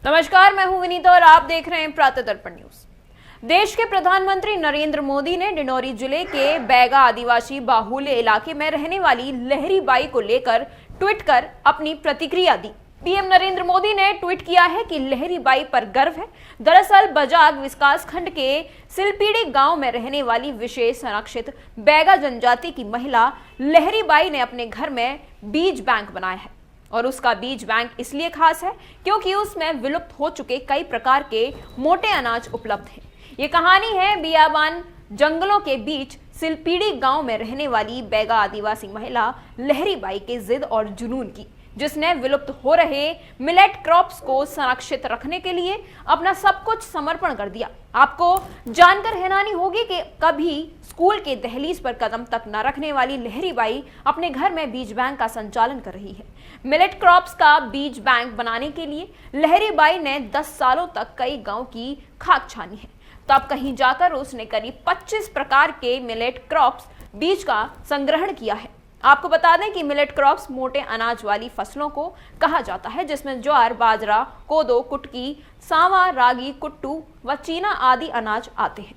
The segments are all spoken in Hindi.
नमस्कार, मैं हूं विनीता और आप देख रहे हैं प्रातः दर्पण न्यूज। देश के प्रधानमंत्री नरेंद्र मोदी ने डिंडोरी जिले के बैगा आदिवासी बाहुल्य इलाके में रहने वाली लहरी बाई को लेकर ट्वीट कर अपनी प्रतिक्रिया दी। पीएम नरेंद्र मोदी ने ट्वीट किया है कि लहरी बाई पर गर्व है। दरअसल बजाग विकास खंड के सिलपीड़ी गांव में रहने वाली विशेष संरक्षित बैगा जनजाति की महिला लहरी बाई ने अपने घर में बीज बैंक बनाया है और उसका बीज बैंक इसलिए खास है क्योंकि उसमें विलुप्त हो चुके कई प्रकार के मोटे अनाज उपलब्ध हैं। ये कहानी है बियाबान जंगलों के बीच सिलपीड़ी गांव में रहने वाली बैगा आदिवासी महिला लहरी बाई के जिद और जुनून की, जिसने विलुप्त हो रहे मिलेट क्रॉप्स को संरक्षित रखने के लिए अपना सब कुछ समर्पण कर दिया। आपको जानकर हैरानी होगी कि कभी स्कूल के दहलीज पर कदम तक न रखने वाली लहरी बाई अपने घर में बीज बैंक का संचालन कर रही है। मिलेट क्रॉप्स का बीज बैंक बनाने के लिए लहरी बाई ने 10 सालों तक कई गांव की खाक छानी है। तब कहीं जाकर उसने करीब 25 प्रकार के मिलेट क्रॉप्स बीज का संग्रहण किया है। आपको बता दें कि मिलेट क्रॉप्स मोटे अनाज वाली फसलों को कहा जाता है, जिसमें ज्वार, बाजरा, कोदो, कुटकी, सांवा, रागी, कुट्टू व चीना आदि अनाज आते हैं।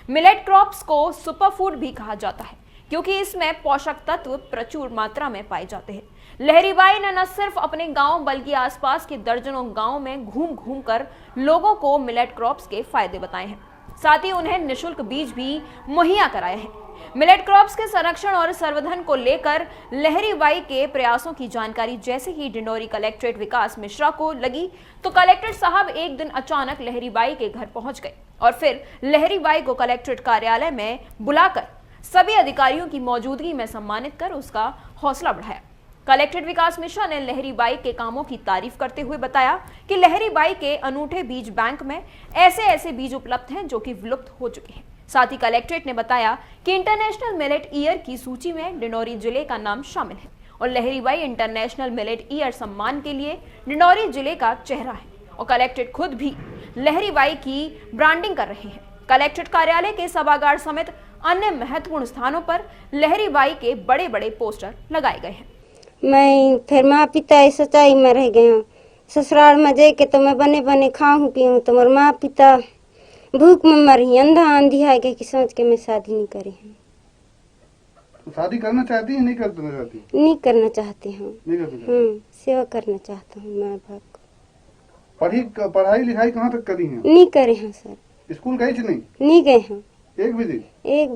मिलेट क्रॉप्स को सुपरफूड भी कहा जाता है क्योंकि इसमें पोषक तत्व प्रचुर मात्रा में पाए जाते हैं। लहरी बाई ने न सिर्फ अपने गांव बल्कि आसपास के दर्जनों गांव में घूम घूम कर लोगों को मिलेट क्रॉप्स के फायदे बताए हैं। साथ ही उन्हें निःशुल्क बीज भी मुहैया कराए हैं। मिलेट क्रॉप्स के संरक्षण और संवर्धन को लेकर लहरी बाई के प्रयासों की जानकारी जैसे ही डिंडोरी कलेक्ट्रेट विकास मिश्रा को लगी तो कलेक्टर साहब एक दिन अचानक लहरी बाई के घर पहुंच गए और फिर लहरी बाई को कलेक्ट्रेट कार्यालय में बुलाकर सभी अधिकारियों की मौजूदगी में सम्मानित कर उसका हौसला बढ़ाया। कलेक्ट्रेट विकास मिश्रा ने लहरी बाई के कामों की तारीफ करते हुए बताया कि लहरी बाई के अनूठे बीज बैंक में ऐसे बीज उपलब्ध हैं जो कि विलुप्त हो चुके हैं। साथ ही कलेक्ट्रेट ने बताया कि इंटरनेशनल मिलेट ईयर की सूची में डिंडोरी जिले का नाम शामिल है और लहरी बाई इंटरनेशनल मिलेट ईयर सम्मान के लिए डिंडोरी जिले का चेहरा है और कलेक्ट्रेट खुद भी लहरी बाई की ब्रांडिंग कर रहे हैं। कलेक्ट्रेट कार्यालय के सभागार समेत अन्य महत्वपूर्ण स्थानों पर लहरी बाई के बड़े बड़े पोस्टर लगाए गए हैं। मैं फिर माँ पिता इस सच्चाई में रह गया। ससुराल में जाके के तो मैं बने बने खाऊं पीऊं तो मोर माँ पिता भूख में मरी, अंधा आंधी है कि सोच के मैं शादी नहीं करी हूँ। तो शादी करना चाहती है नहीं करना चाहती? नहीं करना चाहती हूँ। नहीं करना चाहती? सेवा करना चाहता हूँ माँ बाप को। पढ़ाई लिखाई कहाँ तक करी है? नहीं करे हैं सर। स्कूल गई नहीं? नहीं गए हैं। एक भी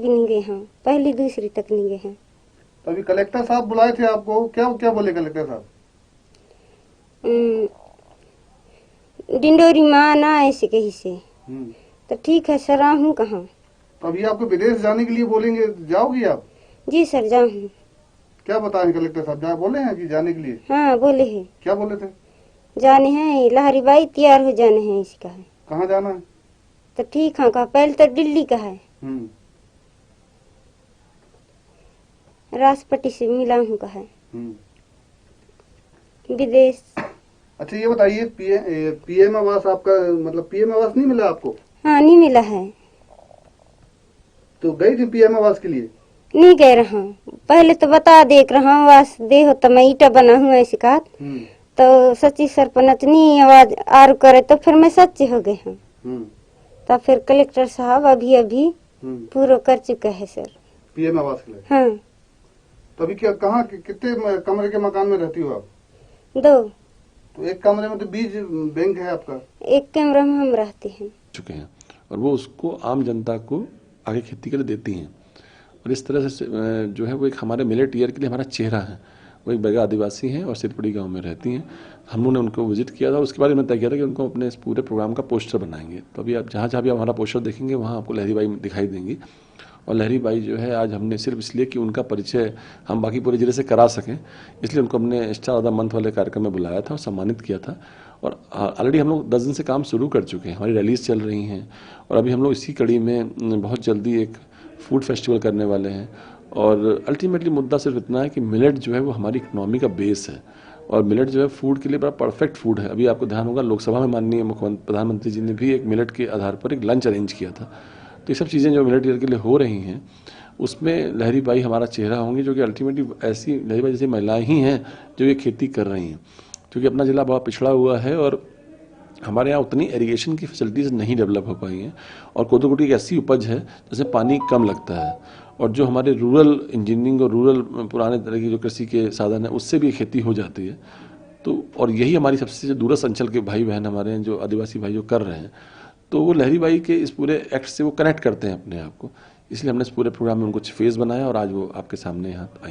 नहीं गए हैं, पहली दूसरी तक नहीं गए हैं। तो अभी कलेक्टर साहब बुलाए थे आपको, क्या बोले कलेक्टर साहब? डिंडोरी माँ आना ऐसे कहीं से तो ठीक है सर, हूँ कहाँ। तो अभी आपको विदेश जाने के लिए बोलेंगे, जाओगी आप? जी सर जाऊँ। क्या बताएं कलेक्टर साहब, बोले हैं कि जाने के लिए? हाँ बोले हैं। क्या बोले थे? जाने हैं, लहरी बाई तैयार हो जाने हैं इसका है। कहाँ जाना है? तो ठीक है, कहा पहले तो दिल्ली का है। राष्ट्रपति से मिला हूँ कहा विदेश। अच्छा ये बताइए, पीएम आवास आपका मतलब पीएम आवास नहीं मिला आपको? हाँ नहीं मिला है। तो गई थी पीएम आवास के लिए? नहीं गए रहा, पहले तो बता देख रहा हूँ आवास दे हो तो मैं ईटा बना हूँ ऐसी बात। तो सच्ची सरपंच नहीं आवाज आर करे तो फिर मैं सच्ची हो गई हूँ। तो फिर कलेक्टर साहब अभी पूरा कर चुका है सर पीएम आवास के लिए। हाँ। तो अभी क्या कहाँ कितने कमरे के मकान में रहती हो आप? 2। तो एक कमरे में तो बीज बैंक है आपका? एक कमरे में हम रहते हैं चुके हैं और वो उसको आम जनता को आगे खेती के लिए देती हैं और इस तरह से जो है वो एक हमारे मिलेट ईयर के लिए हमारा चेहरा है। वो एक बैगा आदिवासी हैं और सिरपड़ी गांव में रहती हैं। हमने उनको विजिट किया था, उसके बाद में तय किया था कि उनको अपने इस पूरे प्रोग्राम का पोस्टर बनाएंगे। तो अभी आप जहाँ भी हमारा पोस्टर देखेंगे वहाँ आपको लहरी बाई दिखाई देंगी। और लहरी बाई जो है आज हमने सिर्फ इसलिए कि उनका परिचय हम बाकी पूरे जिले से करा सकें, इसलिए उनको हमने स्टार ऑफ द मंथ वाले कार्यक्रम में बुलाया था और सम्मानित किया था। और ऑलरेडी हम लोग 10 दिन से काम शुरू कर चुके हैं, हमारी रैलीज चल रही हैं और अभी हम लोग इसी कड़ी में बहुत जल्दी एक फूड फेस्टिवल करने वाले हैं। और अल्टीमेटली मुद्दा सिर्फ इतना है कि मिलेट जो है वो हमारी इकनॉमी का बेस है और मिलेट जो है फूड के लिए बड़ा परफेक्ट फूड है। अभी आपको ध्यान होगा लोकसभा में माननीय प्रधानमंत्री जी ने भी एक मिलेट के आधार पर एक लंच अरेंज किया था। तो ये सब चीज़ें जो मिलेट ईयर के लिए हो रही हैं उसमें लहरी बाई हमारा चेहरा होंगी, जो कि अल्टीमेटली ऐसी लहरी बाई जैसी महिलाएं ही हैं जो ये खेती कर रही हैं। क्योंकि अपना ज़िला बहुत पिछड़ा हुआ है और हमारे यहाँ उतनी इरिगेशन की फैसिलिटीज़ नहीं डेवलप हो पाई हैं और कोदो कुटकी एक ऐसी उपज है जिसमें पानी कम लगता है और जो हमारे रूरल इंजीनियरिंग और रूरल पुराने तरह की जो कृषि के साधन है उससे भी खेती हो जाती है। तो और यही हमारी सबसे जो दूरस्थ अंचल के भाई बहन हमारे हैं, जो आदिवासी भाई जो कर रहे हैं, तो वो लहरी बाई के इस पूरे एक्ट से वो कनेक्ट करते हैं अपने आप को। इसलिए हमने इस पूरे प्रोग्राम में उनको फेज़ बनाया और आज वो आपके सामने यहाँ आई।